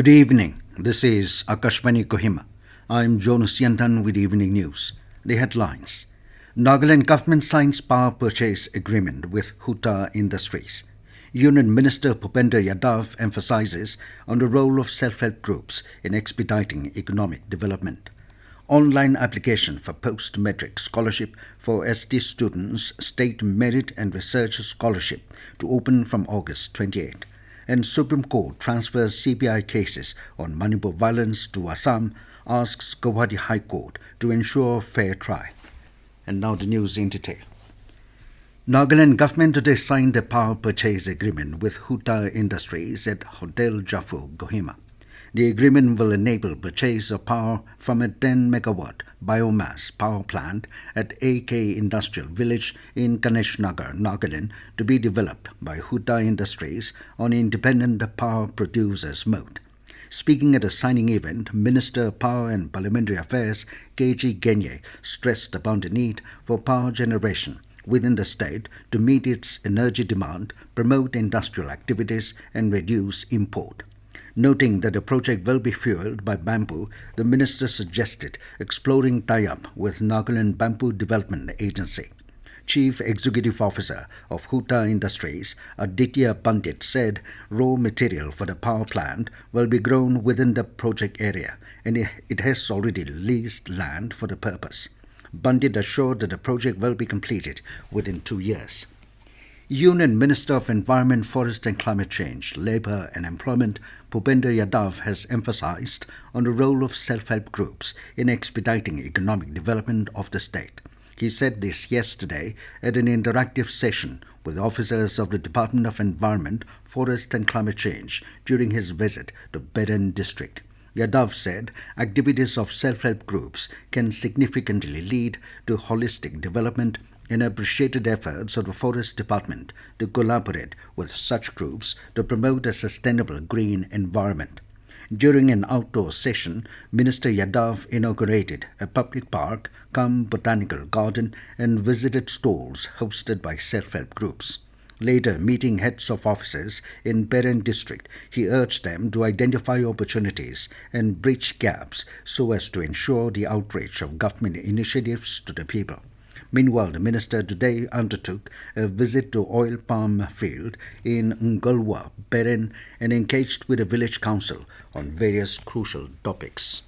Good evening. This is Akashvani Kohima. I'm Jonas Yantan with Evening News. The headlines. Nagaland government signs power purchase agreement with Hutah Industries. Union Minister Bhupender Yadav emphasizes on the role of self-help groups in expediting economic development. Online application for Post Matric Scholarship for ST students State Merit and Research Scholarship to open from August 28. And Supreme Court transfers CBI cases on Manipur violence to Assam, asks Gauhati High Court to ensure fair trial. And now the news in detail. Nagaland government today signed a power purchase agreement with Hutah Industries at Hotel Jafu, Kohima. The agreement will enable purchase of power from a 10 megawatt biomass power plant at AK Industrial Village in Kaneshnagar, Nagaland, to be developed by Hutah Industries on independent power producers mode. Speaking at a signing event, Minister of Power and Parliamentary Affairs KG Genye stressed upon the need for power generation within the state to meet its energy demand, promote industrial activities and reduce import. Noting that the project will be fueled by bamboo, the minister suggested exploring tie-up with Nagaland Bamboo Development Agency. Chief Executive Officer of Hutah Industries, Aditya Pandit, said raw material for the power plant will be grown within the project area and it has already leased land for the purpose. Pandit assured that the project will be completed within 2 years. Union Minister of Environment, Forest and Climate Change, Labour and Employment, Bhupender Yadav has emphasized on the role of self-help groups in expediting economic development of the state. He said this yesterday at an interactive session with officers of the Department of Environment, Forest and Climate Change during his visit to Bulletin district. Yadav said activities of self-help groups can significantly lead to holistic development and appreciated efforts of the Forest Department to collaborate with such groups to promote a sustainable green environment. During an outdoor session, Minister Yadav inaugurated a public park, botanical garden and visited stalls hosted by self-help groups. Later, meeting heads of offices in Bulletin district, he urged them to identify opportunities and bridge gaps so as to ensure the outreach of government initiatives to the people. Meanwhile, the minister today undertook a visit to oil palm field in Ngulwa, Bulletin, and engaged with the village council on various crucial topics.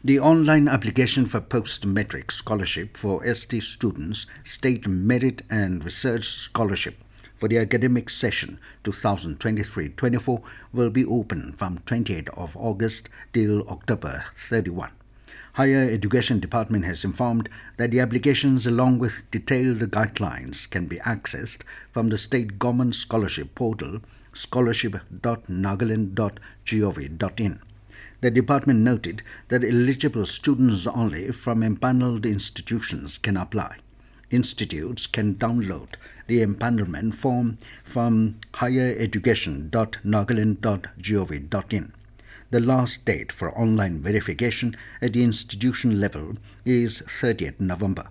The online application for Post Matric Scholarship for ST students State Merit and Research Scholarship for the academic session 2023-24 will be open from 28th of August till October 31. Higher Education Department has informed that the applications along with detailed guidelines can be accessed from the state government scholarship portal scholarship.nagaland.gov.in. The department noted that eligible students only from empaneled institutions can apply. Institutes can download the empanelment form from highereducation.nagaland.gov.in. The last date for online verification at the institution level is 30th November.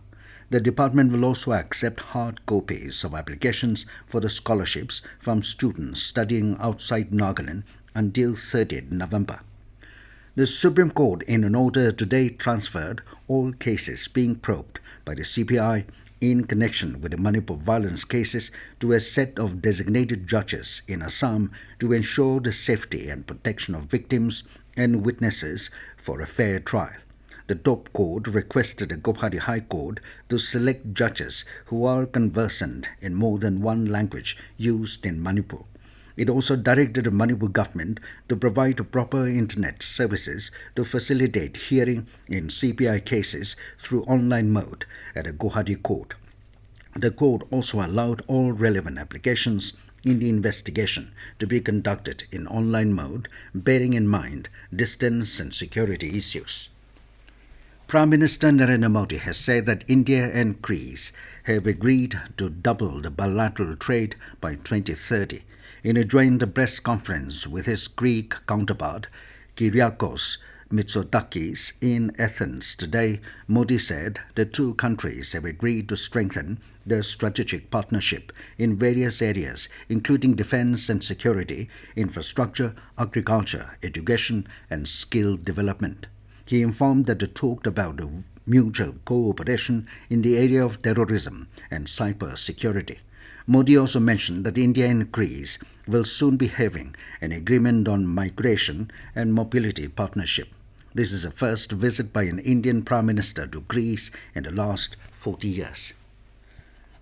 The department will also accept hard copies of applications for the scholarships from students studying outside Nagaland until 30th November. The Supreme Court in an order today transferred all cases being probed by the CBI in connection with the Manipur violence cases to a set of designated judges in Assam to ensure the safety and protection of victims and witnesses for a fair trial. The top court requested the Gauhati High Court to select judges who are conversant in more than one language used in Manipur. It also directed the Manipur government to provide proper internet services to facilitate hearing in CPI cases through online mode at a Gauhati court. The court also allowed all relevant applications in the investigation to be conducted in online mode, bearing in mind distance and security issues. Prime Minister Narendra Modi has said that India and Greece have agreed to double the bilateral trade by 2030. In a joint press conference with his Greek counterpart, Kyriakos Mitsotakis in Athens today, Modi said the two countries have agreed to strengthen their strategic partnership in various areas, including defense and security, infrastructure, agriculture, education, and skill development. He informed that they talked about mutual cooperation in the area of terrorism and cyber security. Modi also mentioned that India and Greece will soon be having an agreement on migration and mobility partnership. This is the first visit by an Indian Prime Minister to Greece in the last 40 years.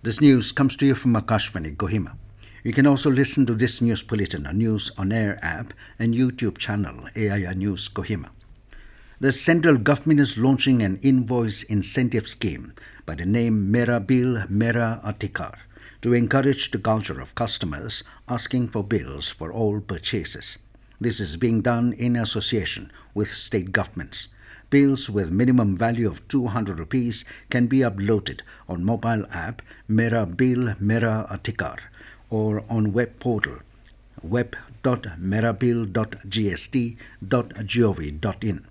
This news comes to you from Akashvani, Kohima. You can also listen to this news bulletin on News On Air app and YouTube channel AIR News Kohima. The central government is launching an invoice incentive scheme by the name Mera Bill Mera Adhikar to encourage the culture of customers asking for bills for all purchases. This is being done in association with state governments. Bills with minimum value of 200 rupees can be uploaded on mobile app Mera Bill Mera Adhikar or on web portal web.merabill.gst.gov.in.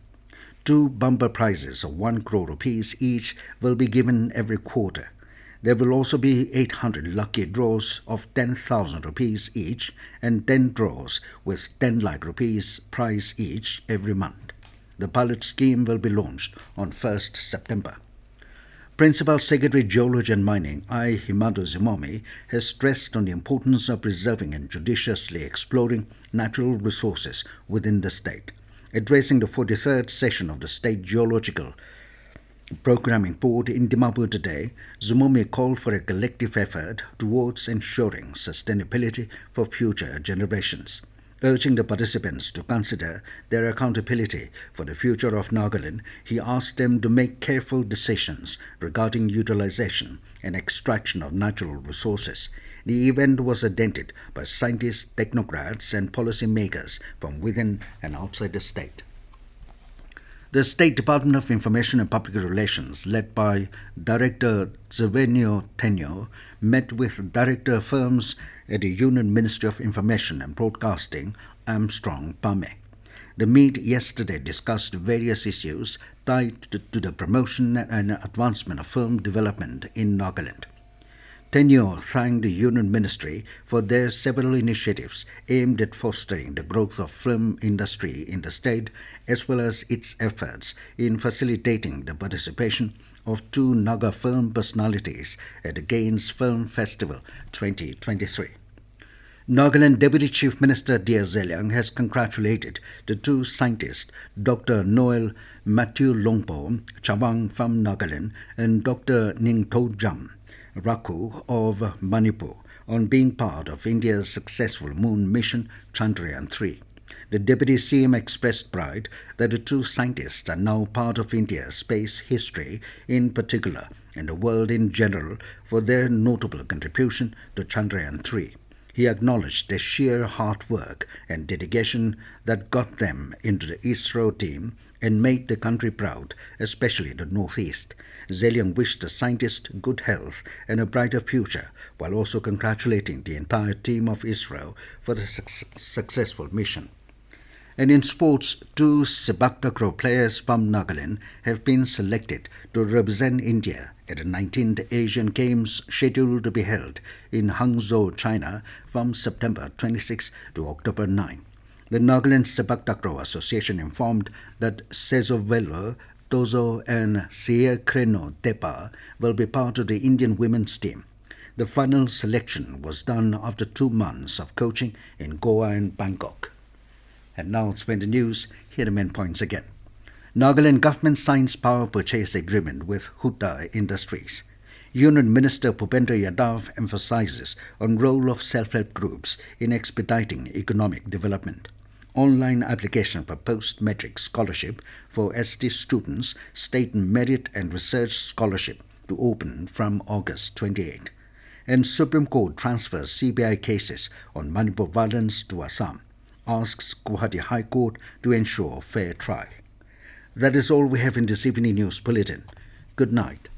Two bumper prizes of 1 crore rupees each will be given every quarter. There will also be 800 lucky draws of 10,000 rupees each and 10 draws with 10 lakh rupees prize each every month. The pilot scheme will be launched on 1st September. Principal Secretary Geology and Mining I. Himadu Zimomi has stressed on the importance of preserving and judiciously exploring natural resources within the state. Addressing the 43rd session of the State Geological Programming Board in Dimapur today, Zimomi called for a collective effort towards ensuring sustainability for future generations. Urging the participants to consider their accountability for the future of Nagaland, he asked them to make careful decisions regarding utilization and extraction of natural resources. The event was attended by scientists, technocrats, and policymakers from within and outside the state. The State Department of Information and Public Relations, led by Director Zvenio Tenyo, met with director firms at the Union Ministry of Information and Broadcasting, Armstrong Pame. The meet yesterday discussed various issues tied to the promotion and advancement of film development in Nagaland. Tenyo thanked the Union Ministry for their several initiatives aimed at fostering the growth of film industry in the state, as well as its efforts in facilitating the participation of two Naga film personalities at the Gaines Film Festival 2023. Nagaland Deputy Chief Minister D. Zeliang has congratulated the two scientists, Dr. Noel Matthew Longpo Chavang from Nagaland and Dr. Ningto Jam Raku of Manipur, on being part of India's successful moon mission Chandrayaan-3. The Deputy CM expressed pride that the two scientists are now part of India's space history in particular and the world in general for their notable contribution to Chandrayaan-3. He acknowledged their sheer hard work and dedication that got them into the ISRO team and made the country proud, especially the Northeast. Zeliang wished the scientists good health and a brighter future, while also congratulating the entire team of ISRO for the successful mission. And in sports, two sepak takraw players from Nagaland have been selected to represent India at the 19th Asian Games scheduled to be held in Hangzhou, China from September 26 to October 9. The Nagaland Sepak Takraw Association informed that Sezovelo Tozo and Siya Kreno Tepa will be part of the Indian women's team. The final selection was done after 2 months of coaching in Goa and Bangkok. And now it's been the news. Here are the main points again. Nagaland government signs power purchase agreement with Hutah Industries. Union Minister Bhupender Yadav emphasizes on role of self-help groups in expediting economic development. Online application for Post Matric Scholarship for ST students, State Merit and Research Scholarship to open from August 28. And Supreme Court transfers CBI cases on Manipur violence to Assam, asks Gauhati High Court to ensure fair trial. That is all we have in this evening news bulletin. Good night.